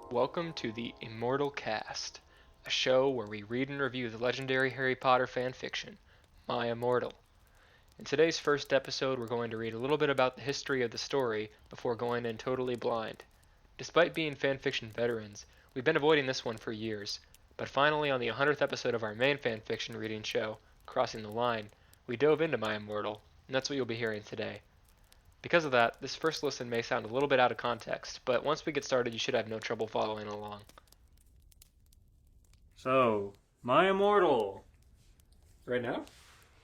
Welcome to the Immortal Cast, a show where we read and review the legendary Harry Potter fanfiction, My Immortal. In today's first episode, we're going to read a little bit about the history of the story before going in totally blind. Despite being fanfiction veterans, we've been avoiding this one for years, but finally on the 100th episode of our main fanfiction reading show, Crossing the Line, we dove into My Immortal, and that's what you'll be hearing today. Because of that, this first listen may sound a little bit out of context, but once we get started, you should have no trouble following along. So, My Immortal. Right now?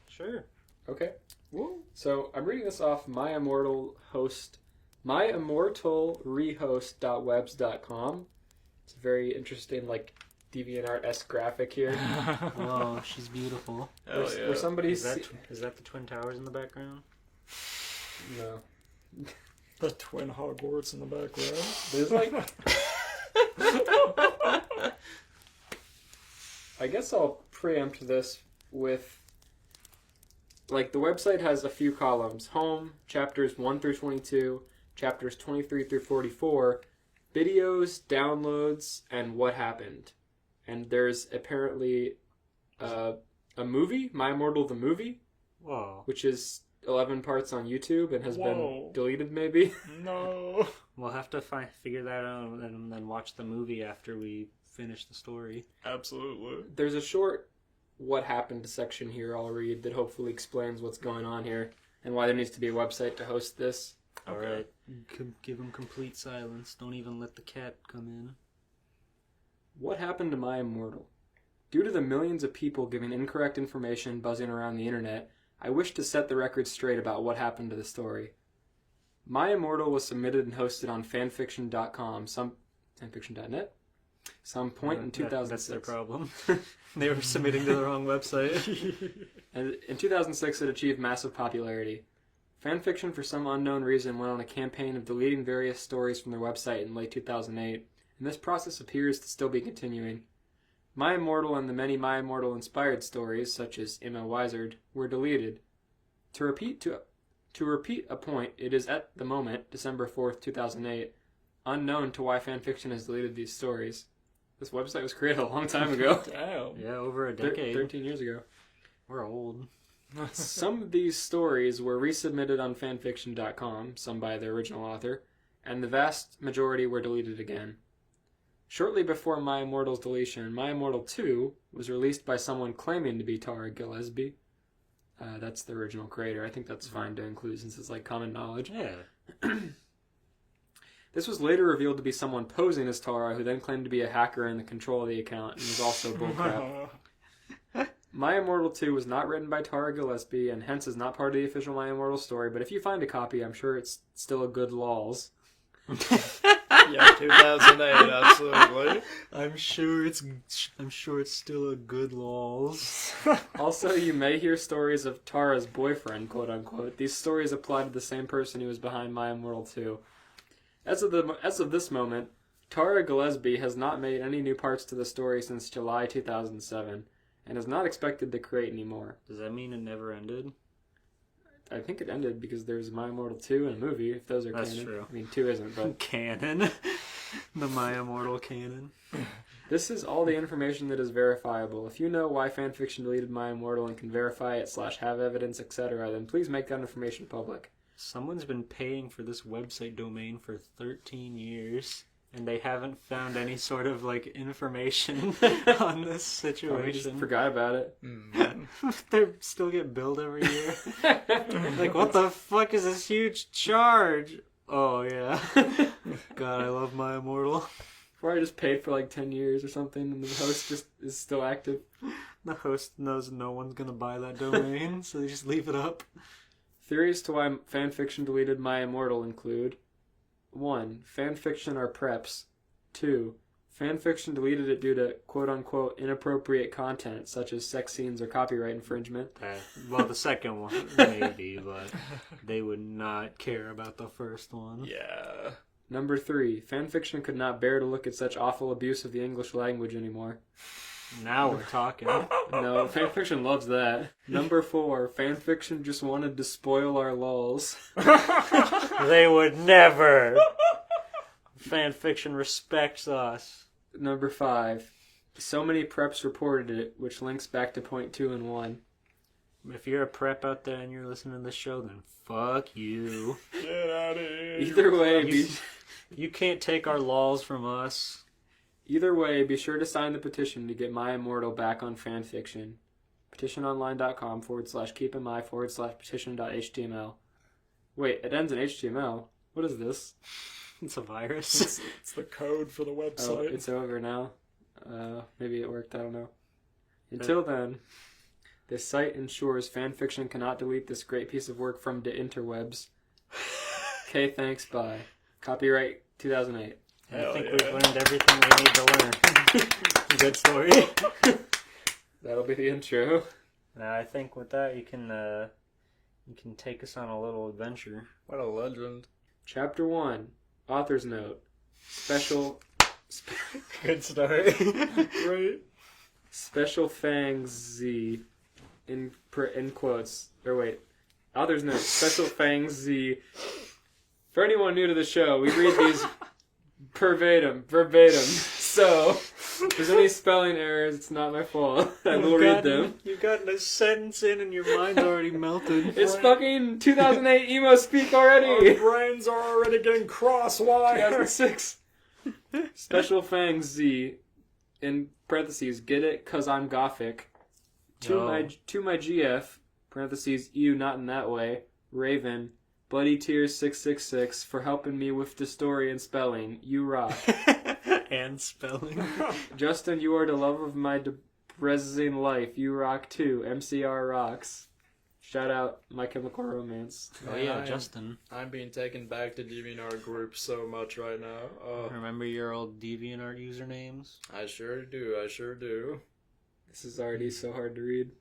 Sure. Okay. Woo. So I'm reading this off My Immortal host, myimmortalrehost.webs.com. It's a very interesting, DeviantArt-esque graphic here. Whoa, she's beautiful. Where somebody Is that the Twin Towers in the background? No. The twin Hogwarts in the background. There's I guess I'll preempt this with the website has a few columns: home, chapters 1 through 22, chapters 23 through 44, videos, downloads, and what happened. And there's apparently a movie, My Immortal the movie. Whoa. Which is 11 parts on YouTube and has Whoa. been deleted, maybe. No. We'll have to figure that out and then watch the movie after we finish the story. Absolutely. There's a short what happened section here I'll read that hopefully explains what's going on here and why there needs to be a website to host this. Alright. Give him complete silence. Don't even let the cat come in. What happened to My Immortal? Due to the millions of people giving incorrect information buzzing around the internet, I wish to set the record straight about what happened to the story. My Immortal was submitted and hosted on fanfiction.com, fanfiction.net, some point in 2006. That's their problem. They were submitting to the wrong website. And in 2006, it achieved massive popularity. Fanfiction, for some unknown reason, went on a campaign of deleting various stories from their website in late 2008, and this process appears to still be continuing. My Immortal and the many My Immortal inspired stories, such as Emma Wizard, were deleted. To repeat a point, it is at the moment, December 4th, 2008, unknown to why fanfiction has deleted these stories. This website was created a long time ago. Damn. Yeah, over a decade. 13 years ago. We're old. Some of these stories were resubmitted on fanfiction.com, some by their original author, and the vast majority were deleted again. Shortly before My Immortal's deletion, My Immortal 2 was released by someone claiming to be Tara Gillespie. That's the original creator. I think that's fine to include since it's common knowledge. Yeah. This was later revealed to be someone posing as Tara, who then claimed to be a hacker in the control of the account and was also bullcrap. My Immortal 2 was not written by Tara Gillespie and hence is not part of the official My Immortal story, but if you find a copy, I'm sure it's still a good lols. Yeah, 2008, absolutely. I'm sure it's still a good lols. Also, you may hear stories of Tara's boyfriend, quote unquote. These stories apply to the same person who was behind My Immortal 2. As of this moment, Tara Gillespie has not made any new parts to the story since July 2007, and is not expected to create any more. Does that mean it never ended? I think it ended because there's My Immortal 2 and a movie, if those are That's canon. true. I mean, 2 isn't, but... Canon. The My Immortal canon. This is all the information that is verifiable. If you know why fanfiction deleted My Immortal and can verify it / have evidence, etc., then please make that information public. Someone's been paying for this website domain for 13 years, and they haven't found any sort of, information on this Probably just situation. forgot about it. They still get billed every year. What the fuck is this huge charge? Oh, yeah. God, I love My Immortal. Or I just paid for 10 years or something, and the host just is still active. The host knows no one's gonna buy that domain, so they just leave it up. Theories to why fanfiction deleted My Immortal include: 1. Fanfiction are preps. 2. Fanfiction deleted it due to quote-unquote inappropriate content, such as sex scenes or copyright infringement. Well, the second one, maybe, but they would not care about the first one. Yeah. Number 3. Fanfiction could not bear to look at such awful abuse of the English language anymore. Now we're talking. No, fanfiction loves that. Number 4. Fanfiction just wanted to spoil our lulls. They would never. Fanfiction respects us. Number 5. So many preps reported it, which links back to point 2 and 1. If you're a prep out there and you're listening to this show, then fuck you. Get out of here. Either way, You can't take our laws from us. be sure to sign the petition to get My Immortal back on fanfiction. petitiononline.com/keepinmy/petition.html. Wait, it ends in HTML. What is this? It's a virus. It's the code for the Oh, website. it's over now. Maybe it worked, I don't know. Until then, this site ensures fanfiction cannot delete this great piece of work from the interwebs. Okay, thanks, bye. Copyright 2008. I think we've learned everything we need to learn. Good story. That'll be the intro. Now, I think with that, you can take us on a little adventure. What a legend. Chapter 1. Author's note. Special Good story. Right? Special Fangs Z in quotes. Or wait. Author's note. Special Fangs Z. For anyone new to the show, we read these verbatim. So, if there's any spelling errors, it's not my fault. I will read them. You've gotten a sentence in and your mind's already melted. It's fucking 2008 emo speak Our already. brains are already getting cross-wired. 2006. Special Fangs Z in parentheses. Get it? Cause I'm gothic. To my GF parentheses. You not in that way. Raven. Bloody Tears 666 for helping me with the story and spelling. You rock. And spelling. Justin, you are the love of my depressing life. You rock too. MCR rocks. Shout out My Chemical Romance. Oh yeah, Justin. I'm being taken back to DeviantArt group so much right now. Remember your old DeviantArt usernames? I sure do. This is already so hard to read.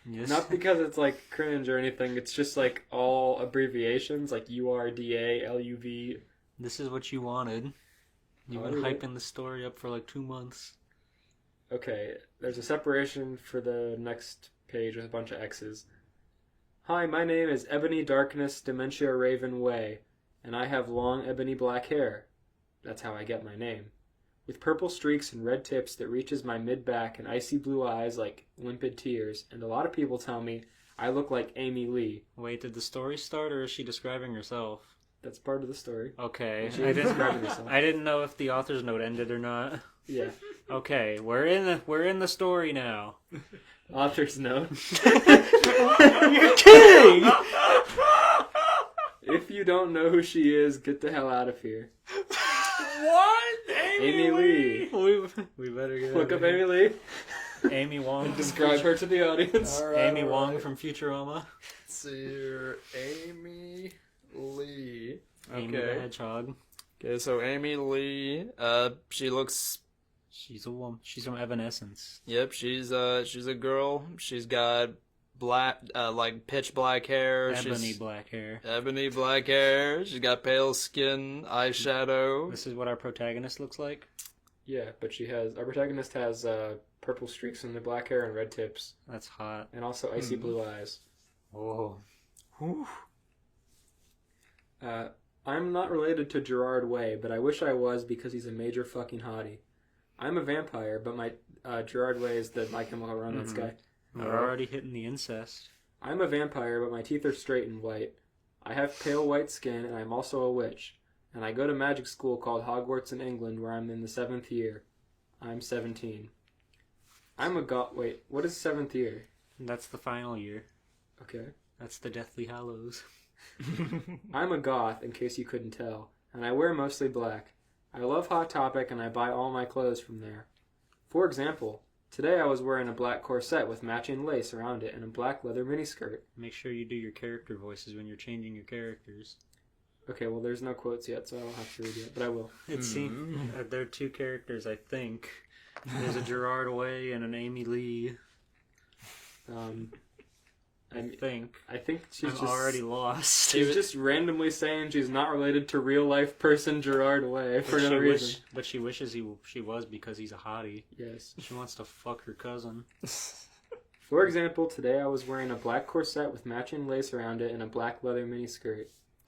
Yes. Not because it's like cringe or anything. It's just like all abbreviations like URDA, LUV. This is what you wanted. You've been hyping the story up for like 2 months. Okay, there's a separation for the next page with a bunch of X's. Hi, my name is Ebony Darkness Dementia Raven Way, and I have long ebony black hair. That's how I get my name. With purple streaks and red tips that reaches my mid-back and icy blue eyes like limpid tears, and a lot of people tell me I look like Amy Lee. Wait, did the story start or is she describing herself? That's part of the story. Okay. She is describing herself. I didn't know if the author's note ended or not. Yeah. Okay, we're in the story now. Author's note. You're kidding! If you don't know who she is, get the hell out of here. What? Amy Lee. We better get Look out up of Amy Lee. here. Amy Wong. Describe her to the audience. Amy Wong from Futurama. Let's see here. Amy Lee. Amy the Hedgehog. Okay, so Amy Lee, she looks... She's a woman. She's from Evanescence. Yep, she's a girl. She's got black, like pitch black hair. Ebony black hair. Ebony black hair. She's got pale skin, eyeshadow. This is what our protagonist looks like? Yeah, but our protagonist has purple streaks in the black hair and red tips. That's hot. And also icy blue eyes. Whoa. I'm not related to Gerard Way, but I wish I was because he's a major fucking hottie. I'm a vampire, but my Gerard Way is the My Chemical Romance guy. We're already hitting the incest. I'm a vampire, but my teeth are straight and white. I have pale white skin, and I'm also a witch. And I go to magic school called Hogwarts in England, where I'm in the 7th year. I'm 17. I'm a Wait, what is 7th year? That's the final year. Okay. That's the Deathly Hallows. I'm a goth, in case you couldn't tell, and I wear mostly black. I love Hot Topic, and I buy all my clothes from there. For example, today I was wearing a black corset with matching lace around it and a black leather miniskirt. Make sure you do your character voices when you're changing your characters. Okay, well, there's no quotes yet, so I don't have to read it, but I will. It seems there are 2 characters, I think. There's a Gerard Way and an Amy Lee. I think she's just already lost. She's just randomly saying she's not related to real life person Gerard Way for no reason. But she wishes she was because he's a hottie. Yes. She wants to fuck her cousin. For example, today I was wearing a black corset with matching lace around it and a black leather miniskirt.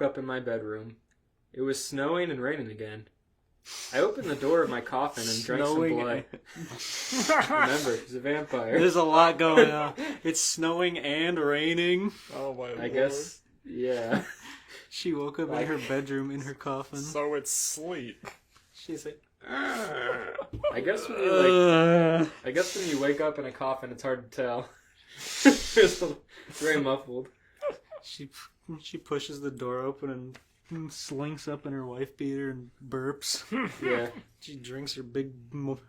woke up in my bedroom. It was snowing and raining again. I opened the door of my coffin and drank Snowing. some blood. Remember, he's a vampire. There's a lot going on. It's snowing and raining. Oh my I lord. guess, yeah. She woke up in her bedroom in her coffin. So it's sleep. She's like, I guess when you when you wake up in a coffin, it's hard to tell. It's very muffled. She pushes the door open and slinks up in her wife beater and burps. Yeah, She drinks her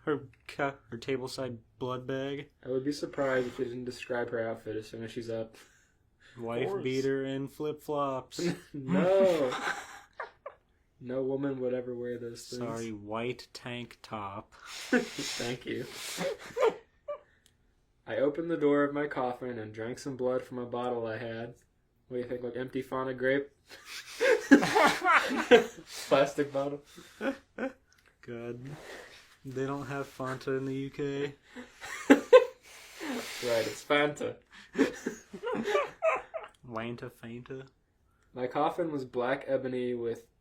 her tableside blood bag. I would be surprised if you didn't describe her outfit as soon as she's up. Wife course. beater and flip flops. No. No woman would ever wear those things. Sorry, white tank top. Thank you. I opened the door of my coffin and drank some blood from a bottle I had. What do you think, like empty fauna grape? Plastic bottle. God. They don't have Fanta in the UK. Right, it's Fanta. Fanta. My coffin was black ebony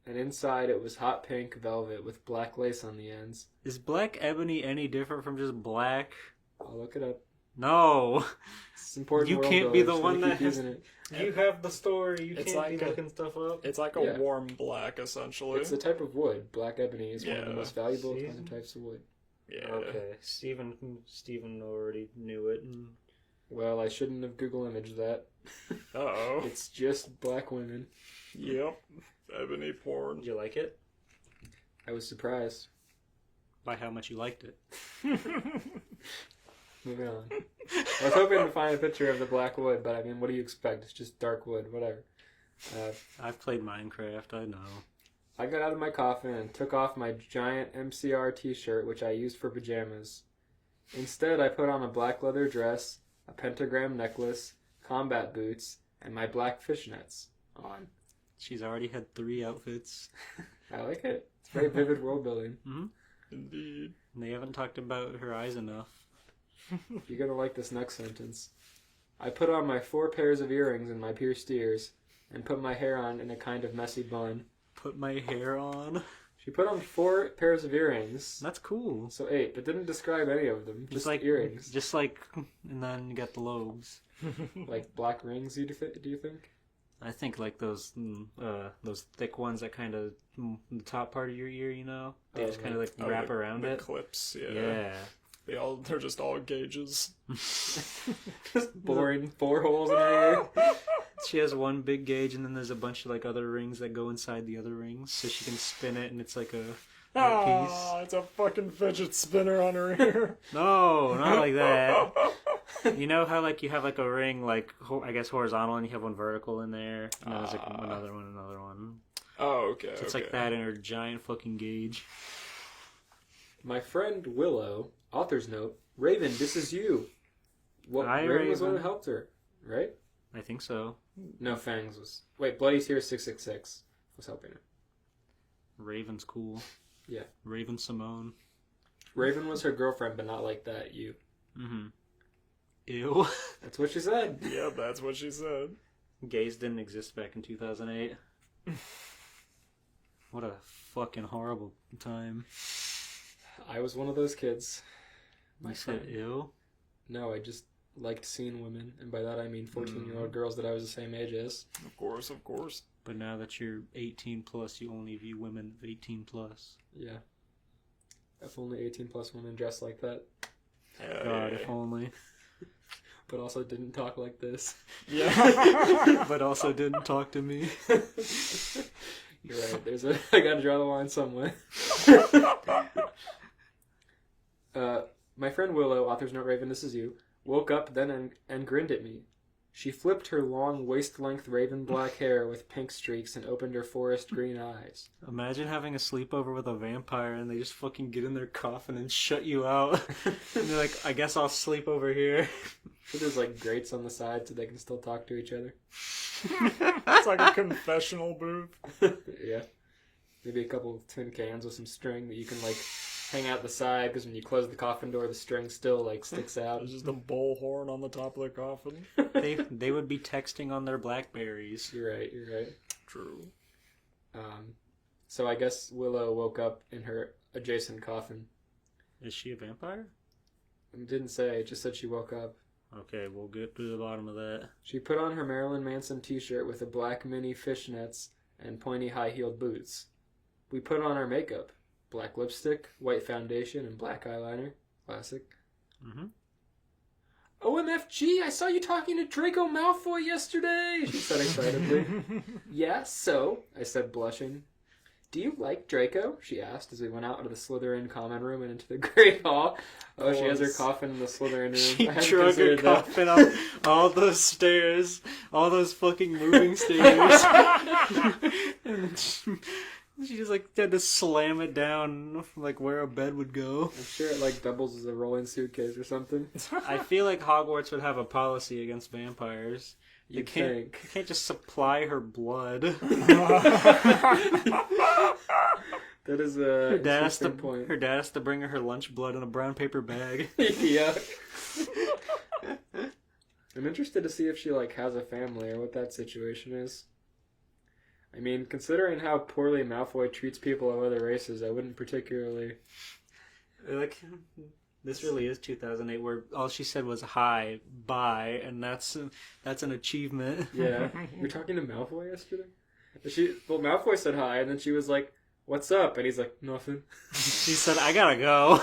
and inside it was hot pink velvet with black lace on the ends. Is black ebony any different from just black? I'll look it up. No. It's important. You world can't be building, the just one gonna that keep has- using it. You have the story. You It's can't be like a- looking stuff up. It's like Yeah. a warm black, essentially. Just be looking stuff up. It's like a Yeah. warm black, essentially. It's a type of wood. Black ebony is one of the Yeah. most valuable See? kinds of types of wood. Yeah. Okay, Steven already knew it. Well, I shouldn't have Google imaged that. Uh-oh. It's just black women. Yep. Ebony porn. Did you like it? I was surprised. By how much you liked it. Moving on. I was hoping to find a picture of the black wood, but I mean, what do you expect? It's just dark wood, whatever. I've played Minecraft, I know. I got out of my coffin and took off my giant MCR t-shirt, which I used for pajamas. Instead, I put on a black leather dress, a pentagram necklace, combat boots, and my black fishnets on. She's already had 3 outfits. I like it. It's very vivid world building. Indeed. And they haven't talked about her eyes enough. You're gonna like this next sentence. I put on my 4 pairs of earrings and my pierced ears, and put my hair on in a kind of messy bun. Put my hair on. She put on 4 pairs of earrings, That's cool. so 8, but didn't describe any of them. Just like earrings. Just like, and then you got the lobes. Like black rings, do you think? I think like those thick ones that kind of the top part of your ear, you know, they just kind of like wrap around the it. clips, yeah. Yeah. They're just all gauges. Just boring 4 holes in her ear. She has one big gauge, and then there's a bunch of like other rings that go inside the other rings, so she can spin it, and it's like a piece. It's a fucking fidget spinner on her ear. No, not like that. You know how like you have like a ring, like I guess horizontal, and you have one vertical in there, and then there's like another one. Oh, okay. So it's okay. like that in her giant fucking gauge. My friend Willow, author's note, Raven, this is you. Well, Hi, Raven was the one who Raven. helped her, right? I think so. No, Fangs was. Wait, Bloody Tear 666 was helping her. Raven's cool. Yeah. Raven Simone. Raven was her girlfriend, but not like that, you. Mm-hmm. Ew. That's what she said. Yeah, that's what she said. Gays didn't exist back in 2008. What a fucking horrible time. I was one of those kids. You said ew? No, I just liked seeing women, and by that I mean 14-year-old girls that I was the same age as. Of course, of course. But now that you're 18 plus, you only view women of 18 plus. Yeah. If only 18-plus women dressed like that, Hell God, yeah. if only. but also didn't talk like this. Yeah. But also didn't talk to me. You're right. I gotta draw the line somewhere. My friend Willow, author's note Raven, this is you, woke up then and grinned at me. She flipped her long waist-length raven black hair with pink streaks and opened her forest green eyes. Imagine having a sleepover with a vampire and they just fucking get in their coffin and shut you out. And they're like, I guess I'll sleep over here. So there's like grates on the side so they can still talk to each other. It's like a confessional booth. Yeah. Maybe a couple of tin cans with some string that you can like hang out the side, because when you close the coffin door, the string still like sticks out. There's just a bullhorn on the top of the coffin. They would be texting on their Blackberries. You're right. True. So I guess Willow woke up in her adjacent coffin. Is she a vampire? It didn't say, it just said she woke up. Okay, we'll get to the bottom of that. She put on her Marilyn Manson t-shirt with a black mini fishnets and pointy high-heeled boots. We put on our makeup. Black lipstick, white foundation, and black eyeliner. Classic. Mm-hmm. OMFG, I saw you talking to Draco Malfoy yesterday, she said excitedly. Yeah, so, I said blushing. Do you like Draco? She asked as we went out of the Slytherin common room and into the Great Hall. Oh, she has her coffin in the Slytherin room. She I hadn't drug her considered that. coffin up all those stairs, all those fucking moving stairs. And then she just like had to slam it down like where a bed would go. I'm sure it like doubles as a rolling suitcase or something. I feel like Hogwarts would have a policy against vampires. You You can't just supply her blood. That is Her a dad has to interesting point. her dad has to bring her lunch blood in a brown paper bag. Yeah. I'm interested to see if she like has a family or what that situation is. I mean, considering how poorly Malfoy treats people of other races, I wouldn't particularly. Like This really is 2008, where all she said was "hi, bye," and that's an achievement. Yeah. We were talking to Malfoy yesterday. Malfoy said hi, and then she was like, "What's up?" And he's like, "Nothing." She said, "I gotta go."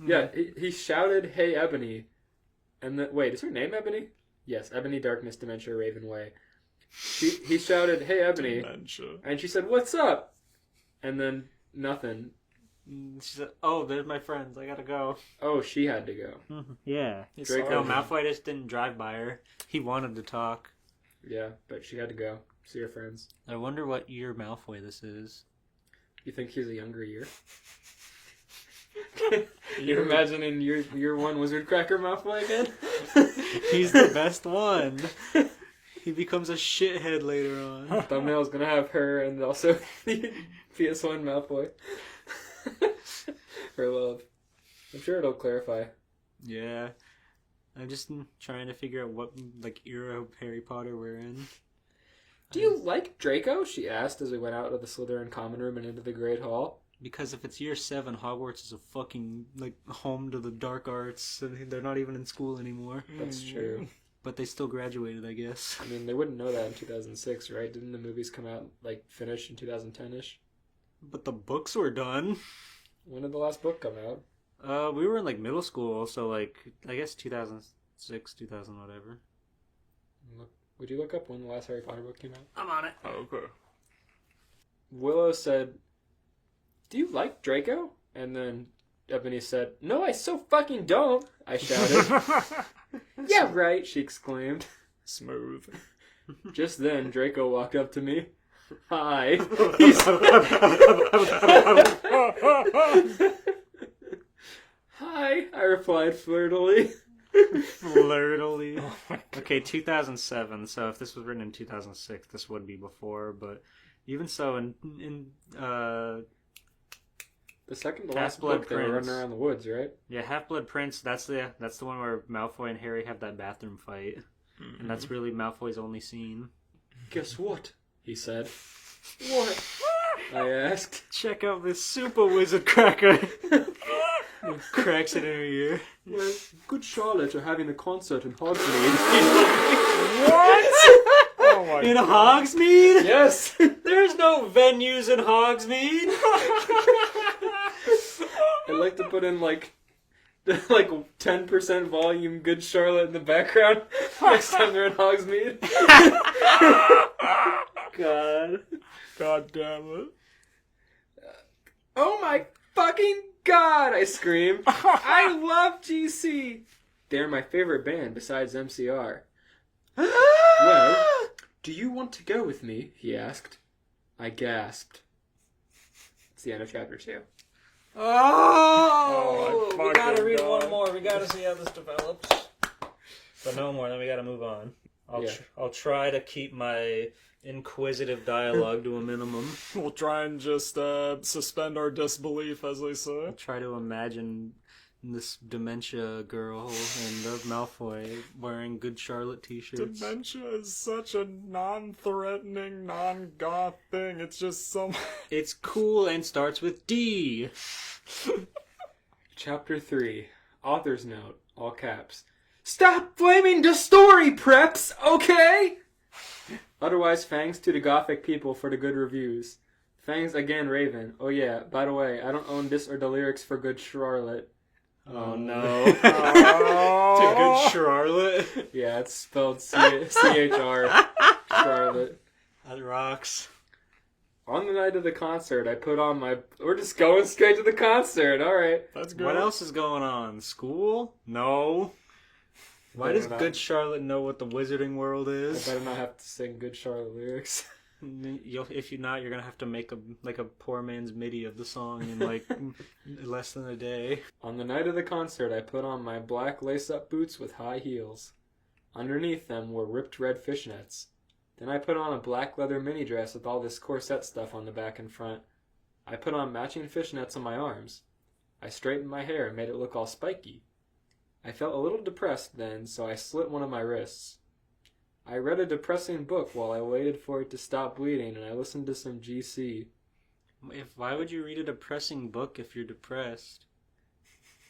Yeah, he shouted, "Hey, Ebony." And then, wait, is her name Ebony? Yes, Ebony, Darkness, Dementia, Raven Way. He shouted, "Hey, Ebony." Dementia. And she said, "What's up?" And then nothing. She said, "Oh, they're my friends. I gotta go." Oh, she had to go. Yeah. Draco. No, Malfoy just didn't drive by her. He wanted to talk. Yeah, but she had to go. See her friends. I wonder what year Malfoy this is. You think he's a younger year? You're imagining year one Wizard Cracker Malfoy again? He's the best one. He becomes a shithead later on. Thumbnail's gonna have her and also PS1 Malfoy. Her love. I'm sure it'll clarify. Yeah. I'm just trying to figure out what era of Harry Potter we're in. Do you like Draco? She asked as we went out of the Slytherin common room and into the Great Hall. Because if it's year 7, Hogwarts is a fucking home to the dark arts. And they're not even in school anymore. That's true. But they still graduated, I guess. I mean, they wouldn't know that in 2006, right? Didn't the movies come out, finish in 2010-ish? But the books were done. When did the last book come out? We were in middle school, so I guess 2006, 2000 whatever. Would you look up when the last Harry Potter book came out? I'm on it. Oh, okay. Willow said, "Do you like Draco?" And then Ebony said, "No, I so fucking don't," I shouted. "Yeah, right," she exclaimed. Smooth. Just then, Draco walked up to me. "Hi." "Hi," I replied flirtily. Flirtily. Okay, 2007. So if this was written in 2006, this would be before. But even so, in The second to last Half-Blood book, they were Prince. running around the woods, right? yeah, Half-Blood Prince. That's the one where Malfoy and Harry have that bathroom fight, and that's really Malfoy's only scene. "Guess what?" he said. "What?" I asked. Check out this super wizard cracker. Cracks it in her ear. Well, Good Charlotte are having a concert in Hogsmeade. What? Oh my In god. Hogsmeade? Yes! There's no venues in Hogsmeade. I'd like to put in 10% volume Good Charlotte in the background next time they're in Hogsmeade. God. God damn it. Oh my fucking god! I screamed. I love GC! They're my favorite band besides MCR. Well, do you want to go with me? He asked. I gasped. It's the end of chapter 2. Oh, my we gotta fucking read God. one more. We gotta see how this develops. But no more. Then we gotta move on. I'll try to keep my inquisitive dialogue to a minimum. We'll try and just suspend our disbelief, as they say. I'll try to imagine this dementia girl and Malfoy wearing Good Charlotte t-shirts. Dementia is such a non-threatening, non-goth thing. It's just some... It's cool and starts with D. Chapter 3. Author's note. All caps. Stop blaming the story, preps, okay? Otherwise, thanks to the gothic people for the good reviews. Thanks again, Raven. Oh yeah, by the way, I don't own this or the lyrics for Good Charlotte. Oh no. Oh. To Good Charlotte. Yeah, it's spelled C-H-R. Charlotte. That rocks. On the night of the concert, I put on my... We're just going straight to the concert, alright. That's good. What else is going on? School? No. Why does Good Charlotte know what the wizarding world I is? better not have to sing Good Charlotte lyrics. If you're not, you're gonna have to make a poor man's MIDI of the song in less than a day. On the night of the concert, I put on my black lace-up boots with high heels. Underneath them were ripped red fishnets. Then I put on a black leather mini dress with all this corset stuff on the back and front. I put on matching fishnets on my arms. I straightened my hair and made it look all spiky. I felt a little depressed then, so I slit one of my wrists. I read a depressing book while I waited for it to stop bleeding, and I listened to some GC. Why would you read a depressing book if you're depressed?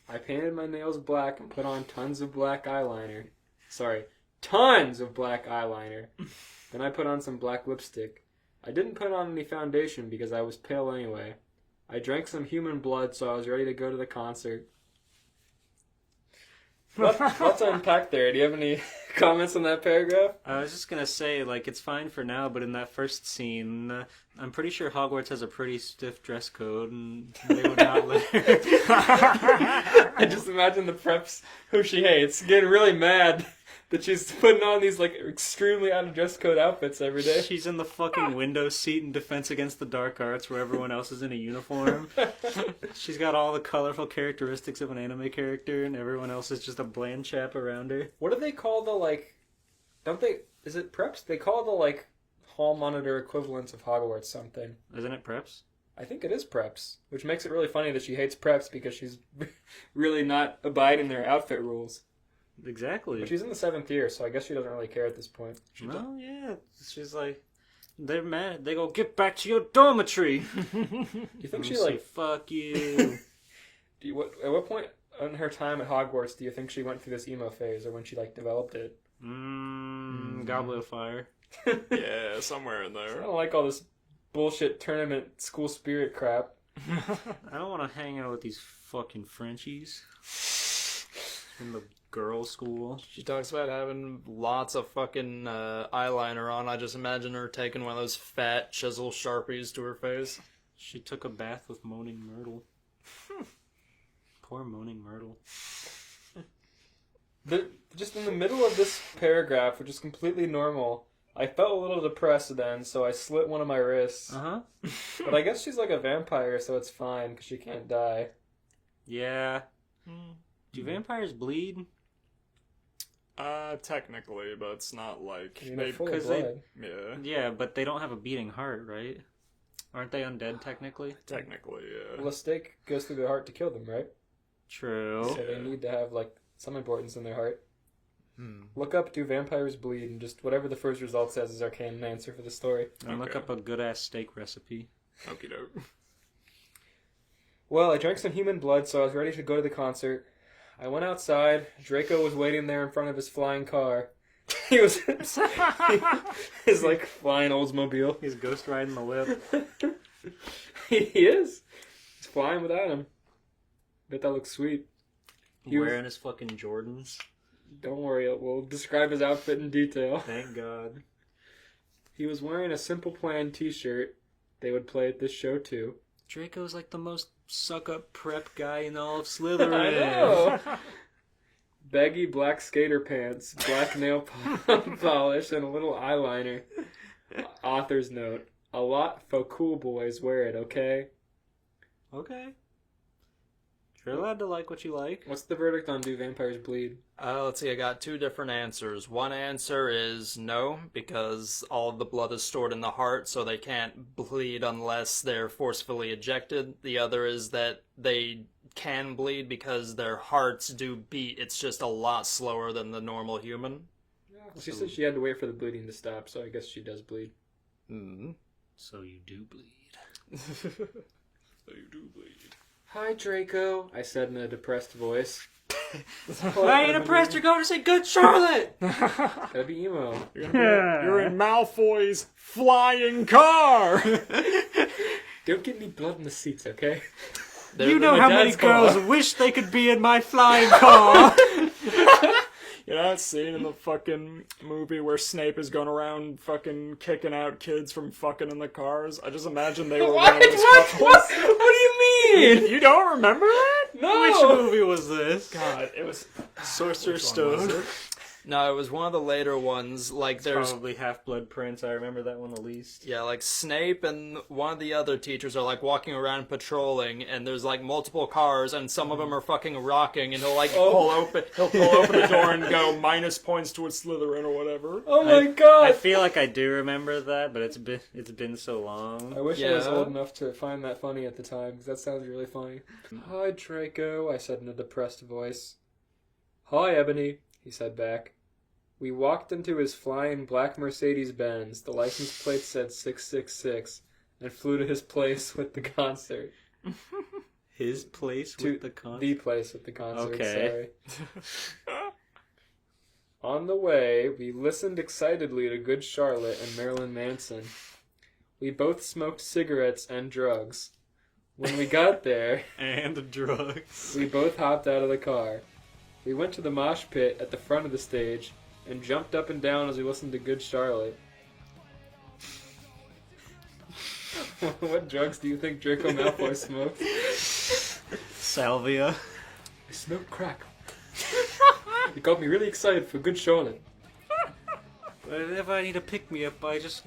I painted my nails black and put on tons of black eyeliner. Sorry, tons of black eyeliner. Then I put on some black lipstick. I didn't put on any foundation because I was pale anyway. I drank some human blood, so I was ready to go to the concert. Lots to unpack there. Do you have any comments on that paragraph? I was just gonna say, like, it's fine for now, but in that first scene, I'm pretty sure Hogwarts has a pretty stiff dress code, and they would not let her. I just imagine the preps who she hates getting really mad that she's putting on these, like, extremely out of dress code outfits every day. She's in the fucking window seat in Defense Against the Dark Arts, where everyone else is in a uniform. She's got all the colorful characteristics of an anime character, and everyone else is just a bland chap around her. What do they call the, like... Don't they... Is it preps? They call the, like, hall monitor equivalents of Hogwarts something. Isn't it preps? I think it is preps, which makes it really funny that she hates preps because she's really not abiding their outfit rules. Exactly. But she's in the 7th year, so I guess she doesn't really care at this point. Well, yeah. She's like, they're mad. They go, get back to your dormitory. Do you think she, say, like... fuck you. At what point in her time at Hogwarts do you think she went through this emo phase, or when she, like, developed it? Goblet of Fire. Yeah, somewhere in I there. don't like all this bullshit tournament school spirit crap. I don't want to hang out with these fucking Frenchies. In the girls' school. She talks about having lots of fucking eyeliner on. I just imagine her taking one of those fat chisel Sharpies to her face. She took a bath with Moaning Myrtle. Poor Moaning Myrtle. Just in the middle of this paragraph, which is completely normal, I felt a little depressed then, so I slit one of my wrists. Uh-huh. But I guess she's like a vampire, so it's fine, because she can't die. Yeah. Do vampires bleed? Technically, but it's not like... I mean, they're full of 'cause they- blood. Yeah, Yeah, but they don't have a beating heart, right? Aren't they undead, technically? technically, yeah. Well, a stake goes through their heart to kill them, right? True. So they need to have, like, some importance in their heart. Hmm. Look up, do vampires bleed, and just whatever the first result says is our canon answer for the story. And look Okay. up a good-ass steak recipe. Okie doke. Well, I drank some human blood, so I was ready to go to the concert. I went outside. Draco was waiting there in front of his flying car. He was his like flying Oldsmobile. He's ghost riding the whip. He is. He's flying without him. Bet that looks sweet. He was- Wearing his fucking Jordans. Don't worry, we'll describe his outfit in detail. Thank God. He was wearing a Simple Plan t-shirt. They would play at this show too. Draco's like the most suck-up prep guy in all of Slytherin. I know. Baggy black skater pants, black nail polish, and a little eyeliner. Author's note. A lot for cool boys wear it, okay? Okay. You're allowed to like what you like. What's the verdict on do vampires bleed? Let's see, I got two different answers. One answer is no, because all of the blood is stored in the heart, so they can't bleed unless they're forcefully ejected. The other is that they can bleed because their hearts do beat. It's just a lot slower than the normal human. She said she had to wait for the bleeding to stop, so I guess she does bleed. Hmm. So you do bleed. So you do bleed. Hi, Draco, I said in a depressed voice. Why ain't depressed? You're going to say good Charlotte! Gotta be emo. You're in Malfoy's flying car! Don't get any blood in the seats, okay? You know my how many dad's car. girls wish they could be in my flying car? You know that scene in the fucking movie where Snape is going around fucking kicking out kids from fucking in the cars? I just imagine they were one of those couples. What do you mean? You don't remember that? No! Which movie was this? God, it was... Sorcerer's Which one was Stone. it? No, it was one of the later ones. Like, there's Probably Half-Blood Prince. I remember that one the least. yeah, like Snape and one of the other teachers are like walking around patrolling, and there's like multiple cars, and some of them are fucking rocking, and he'll like He'll pull open the door and go minus points to a Slytherin or whatever. Oh my I god! feel like I do remember that, but it's been so long. I wish I was Yeah. old enough to find that funny at the time, because that sounds really funny. Hi, Draco, I said in a depressed voice. Hi, Ebony, he said back. We walked into his flying black Mercedes-Benz. The license plate said 666, and flew to his place with the concert. His place To with the concert. the place at the concert. Okay. Sorry. On the way, we listened excitedly to Good Charlotte and Marilyn Manson. We both smoked cigarettes and drugs. When we got there, And drugs. we both hopped out of the car. We went to the mosh pit at the front of the stage and jumped up and down as we listened to Good Charlotte. What drugs do you think Draco Malfoy smoked? Salvia. I smoked crack. It got me really excited for Good Charlotte. Whenever I need to pick me up, I just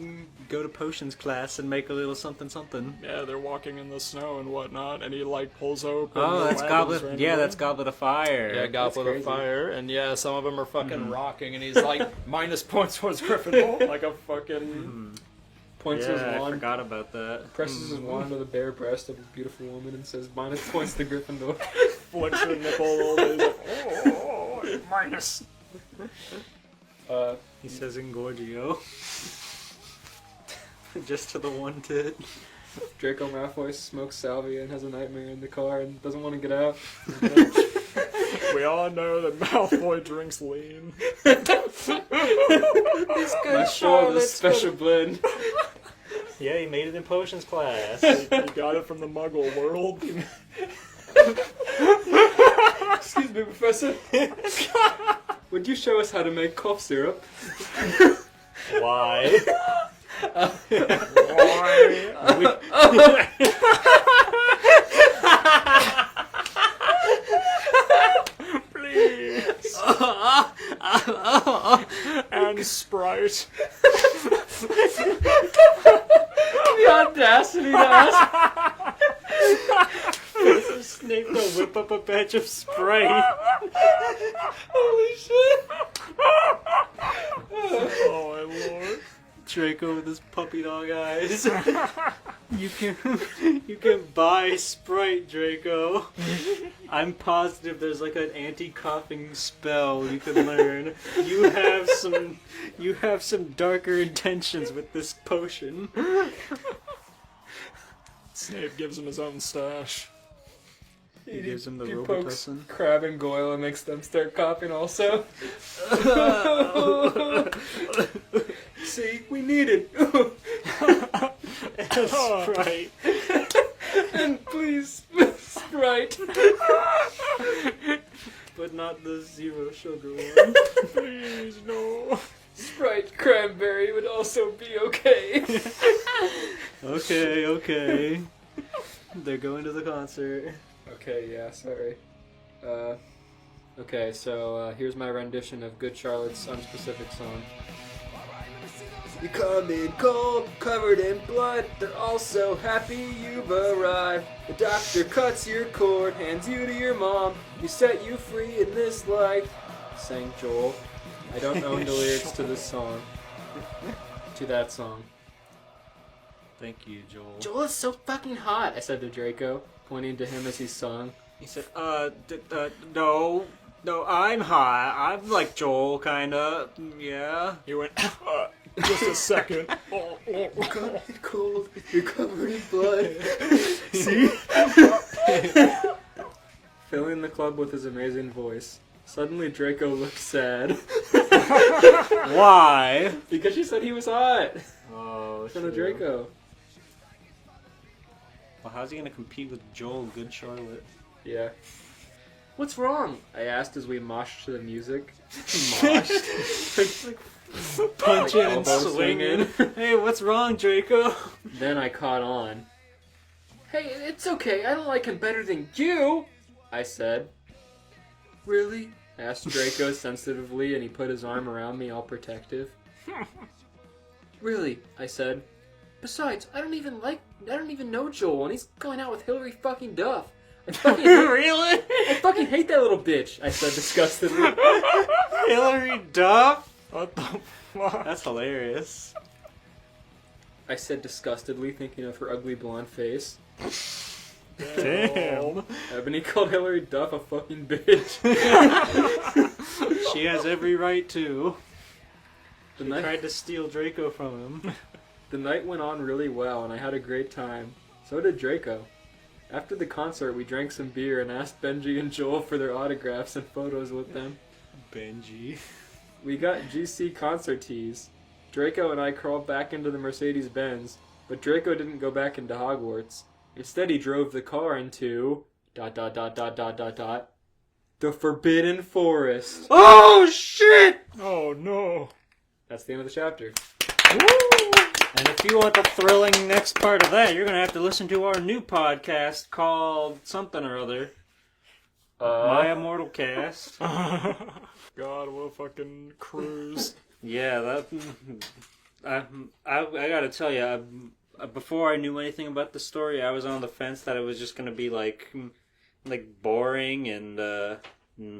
go to potions class and make a little something something. Yeah, they're walking in the snow and whatnot, and he like pulls open. Oh, the that's wagons Goblet. randomly. Yeah, that's Goblet of Fire. Yeah, Goblet of crazy. Fire, and yeah, some of them are fucking rocking, and he's like minus points towards Gryffindor. Like a fucking... Points his Yeah, I wand, forgot about that. presses his wand to the bare breast of a beautiful woman and says, minus points to Gryffindor. Flicks her nipple a little bit. He's like, oh, minus. He says Engorgio. Just to the one tit. Draco Malfoy smokes salvia and has a nightmare in the car and doesn't want to get out. We all know that Malfoy drinks lean. My show is special blend. Yeah, he made it in potions class. He got it from the Muggle world. Excuse me, Professor. Would you show us how to make cough syrup? Why? Please. And Sprite. The audacity to ask. Snape to whip up a batch of Sprite. Holy shit. Oh my lord. Draco with his puppy dog eyes. You can buy Sprite, Draco. I'm positive there's like an anti-coughing spell you can learn. You have some darker intentions with this potion. Snape gives him his own stash. He gives him the He pokes Robitussin. Crab and Goyle and makes them start coughing also. See, we need it. Sprite. And please, Sprite. But not the zero sugar one. Please, no. Sprite cranberry would also be okay. Okay. They're going to the concert. Okay, yeah, sorry. Okay, so here's my rendition of Good Charlotte's unspecific song. You come in cold, covered in blood. They're all so happy you've arrived. The doctor cuts your cord, hands you to your mom. We set you free in this life, sang Joel. I don't own the lyrics to this song. To that song. Thank you, Joel. Joel is so fucking hot, I said to Draco, pointing to him as he sung. He said, no, I'm hot. I'm like Joel, kinda. Yeah. He went, just a second. Cold, you're covered in blood. See? Filling the club with his amazing voice. Suddenly Draco looked sad. Why? Because she said he was hot. Oh, Son of Draco. Well, how's he gonna compete with Joel, Good Charlotte? Yeah. What's wrong? I asked as we moshed to the music. Moshed? Punching and elbow swinging. swinging. Hey, what's wrong, Draco? Then I caught on. Hey, it's okay. I don't like him better than you, I said. Really? Asked Draco sensitively, and he put his arm around me all protective. Really? I said. Besides, I don't even know Joel, and he's going out with Hillary fucking Duff. I fucking Really? I fucking hate that little bitch, I said disgustedly. Hillary Duff? What the fuck? That's hilarious. I said disgustedly, thinking of her ugly blonde face. Damn. Ebony called Hillary Duff a fucking bitch. She has every right to. The She night, tried to steal Draco from him. the night went on really well, and I had a great time. So did Draco. After the concert, we drank some beer and asked Benji and Joel for their autographs and photos with them. Benji. We got GC concert tees. Draco and I crawled back into the Mercedes-Benz, but Draco didn't go back into Hogwarts. Instead, he drove the car into... ... the Forbidden Forest. Oh, shit! Oh no. That's the end of the chapter. And if you want the thrilling next part of that, you're going to have to listen to our new podcast called something or other. My Immortal Cast. God, we'll fucking cruise. Yeah, that... I gotta tell you, before I knew anything about the story, I was on the fence that it was just going to be like boring and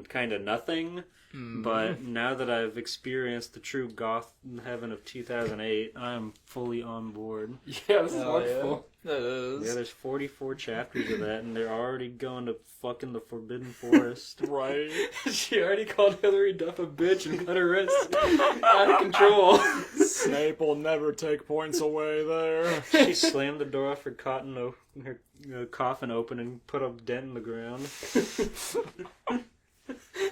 kind of nothing. But now that I've experienced the true goth heaven of 2008, I'm fully on board. Yeah, this is wonderful. Yeah. That is. Yeah, there's 44 chapters of that, and they're already going to fucking the Forbidden Forest. Right. She already called Hillary Duff a bitch and cut her wrist. Out of control. Snape will never take points away there. She slammed the door off her coffin open and put a dent in the ground.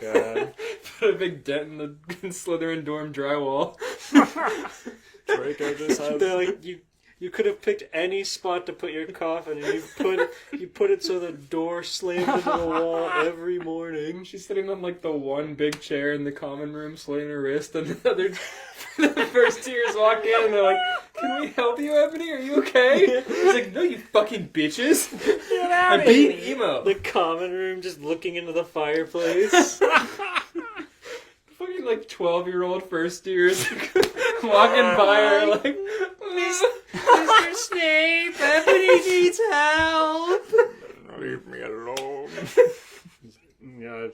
God. Put a big dent in the Slytherin dorm drywall. Draco just has... They're like, you could have picked any spot to put your coffin, and you put it so the door slammed into the wall every morning. She's sitting on like the one big chair in the common room, slitting her wrist, and the first tears walk in, and they're like, "Can we help you, Ebony? Are you okay?" She's like, "No, you fucking bitches! Get out I'm being emo." The common room just looking into the fireplace. Fucking like 12-year-old first years walking by her like, Mr. Snape, Ebony needs help. Leave me alone. Yeah,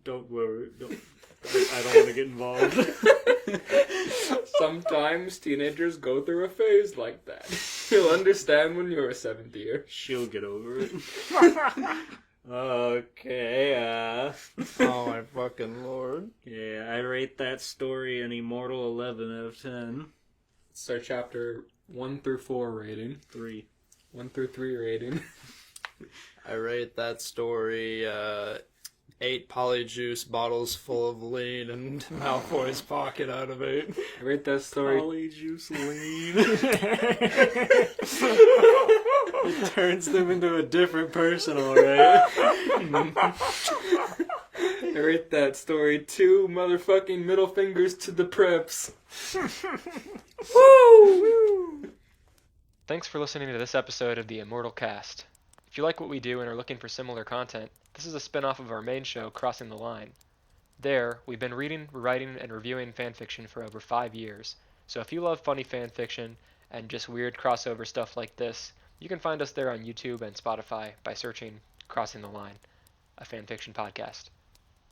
don't worry. I don't want to get involved. Sometimes teenagers go through a phase like that. You'll understand when you're a 7th year. She'll get over it. Okay, Oh my fucking lord. yeah, I rate that story an Immortal 11 out of 10. It's our chapter 1 through 4 rating. 3. 1 through 3 rating. I rate that story 8 polyjuice bottles full of lean and Malfoy's pocket out of 8. I rate that story. Polyjuice lean. It turns them into a different person, alright? I rate that story 2 motherfucking middle fingers to the preps. Woo! Thanks for listening to this episode of the Immortal Cast. If you like what we do and are looking for similar content, this is a spin-off of our main show, Crossing the Line. There, we've been reading, writing, and reviewing fanfiction for over 5 years, so if you love funny fanfiction and just weird crossover stuff like this, you can find us there on YouTube and Spotify by searching Crossing the Line, a fanfiction podcast.